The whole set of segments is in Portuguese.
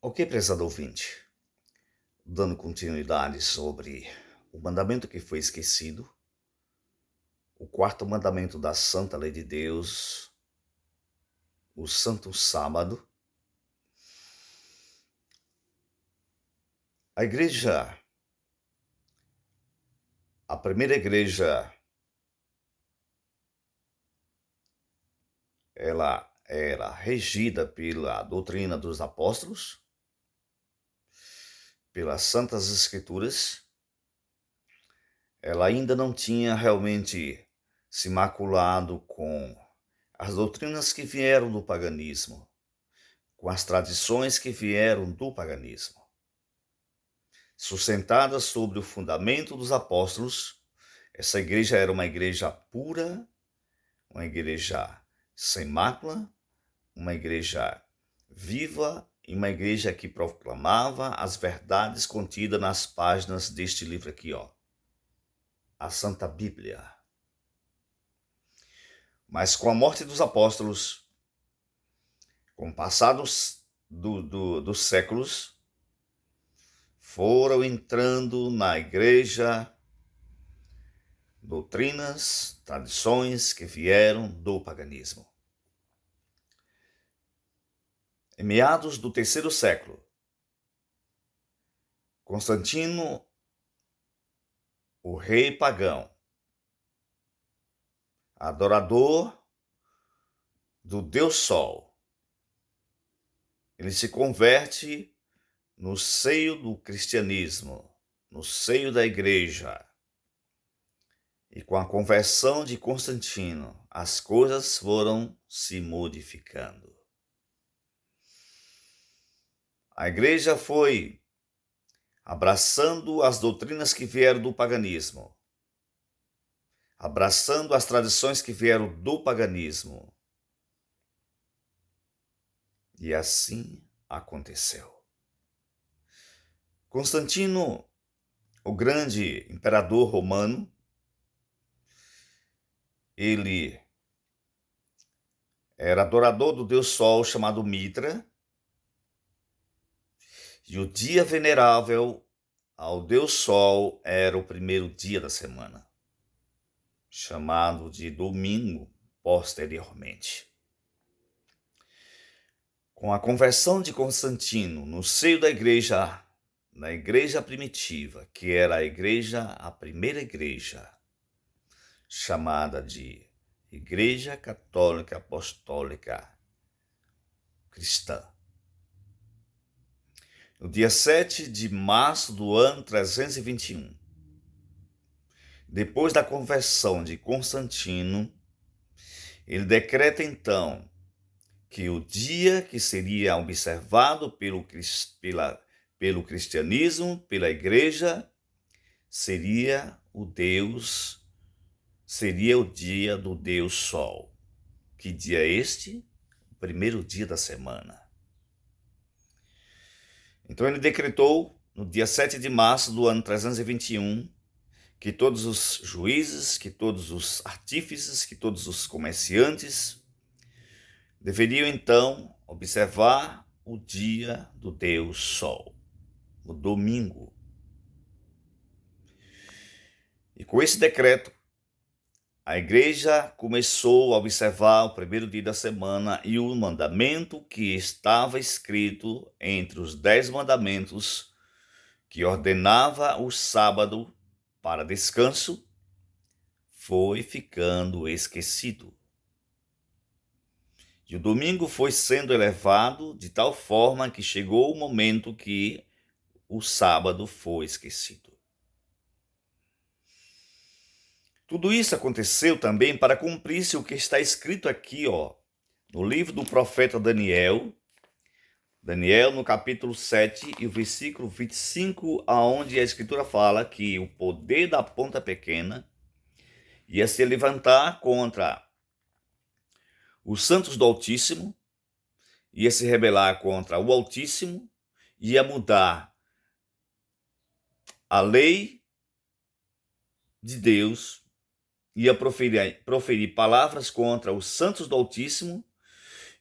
Ok, prezado ouvinte, dando continuidade sobre o mandamento que foi esquecido, o quarto mandamento da Santa Lei de Deus, o Santo Sábado. A igreja, a primeira igreja, ela era regida pela doutrina dos apóstolos, pelas Santas Escrituras. Ela ainda não tinha realmente se maculado com as doutrinas que vieram do paganismo, com as tradições que vieram do paganismo. Sustentada sobre o fundamento dos apóstolos, essa igreja era uma igreja pura, uma igreja sem mácula, uma igreja viva e uma igreja que proclamava as verdades contidas nas páginas deste livro aqui, a Santa Bíblia. Mas com a morte dos apóstolos, com o passar dos séculos, foram entrando na igreja doutrinas, tradições que vieram do paganismo. Em meados do terceiro século, Constantino, o rei pagão, adorador do Deus Sol, ele se converte no seio do cristianismo, no seio da igreja. E com a conversão de Constantino, as coisas foram se modificando. A igreja foi abraçando as doutrinas que vieram do paganismo, abraçando as tradições que vieram do paganismo. E assim aconteceu. Constantino, o grande imperador romano, ele era adorador do deus Sol chamado Mitra, e o dia venerável ao deus Sol era o primeiro dia da semana, chamado de domingo posteriormente. Com a conversão de Constantino no seio da igreja, na igreja primitiva, que era a primeira igreja, chamada de Igreja Católica Apostólica Cristã. No dia 7 de março do ano 321, depois da conversão de Constantino, ele decreta então que o dia que seria observado pelo cristianismo, pela igreja, seria o dia do Deus Sol. Que dia é este? O primeiro dia da semana. Então ele decretou, no dia 7 de março do ano 321, que todos os juízes, que todos os artífices, que todos os comerciantes deveriam então observar o dia do Deus Sol, o domingo. E com esse decreto, a igreja começou a observar o primeiro dia da semana e o mandamento que estava escrito entre os 10 mandamentos que ordenava o sábado para descanso foi ficando esquecido. E o domingo foi sendo elevado de tal forma que chegou o momento que o sábado foi esquecido. Tudo isso aconteceu também para cumprir-se o que está escrito aqui, no livro do profeta Daniel, no capítulo 7 e o versículo 25, aonde a escritura fala que o poder da ponta pequena ia se levantar contra os santos do Altíssimo, ia se rebelar contra o Altíssimo, ia mudar a lei de Deus, ia proferir palavras contra os santos do Altíssimo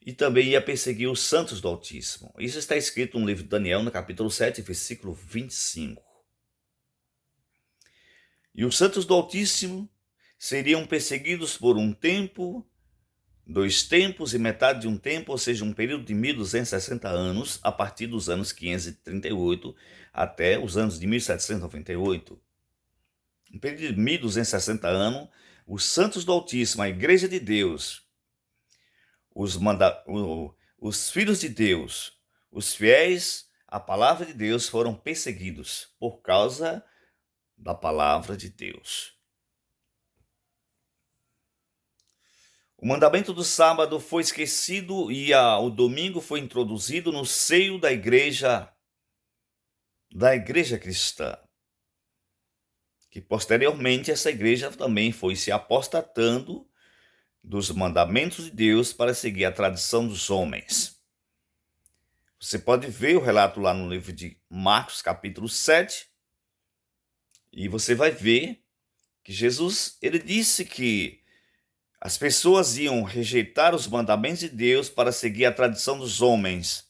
e também ia perseguir os santos do Altíssimo. Isso está escrito no livro de Daniel, no capítulo 7, versículo 25. E os santos do Altíssimo seriam perseguidos por um tempo, 2 tempos e metade de um tempo, ou seja, um período de 1260 anos, a partir dos anos 538 até os anos de 1798. Um período de 1260 anos, os santos do Altíssimo, a Igreja de Deus, os filhos de Deus, os fiéis à palavra de Deus foram perseguidos por causa da palavra de Deus. O mandamento do sábado foi esquecido e o domingo foi introduzido no seio da igreja cristã, que posteriormente essa igreja também foi se apostatando dos mandamentos de Deus para seguir a tradição dos homens. Você pode ver o relato lá no livro de Marcos, capítulo 7, e você vai ver que Jesus, ele disse que as pessoas iam rejeitar os mandamentos de Deus para seguir a tradição dos homens.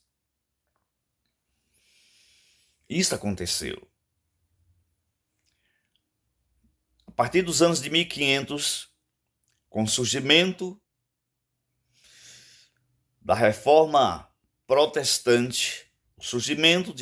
Isso aconteceu. A partir dos anos de 1500, com o surgimento da reforma protestante, o surgimento de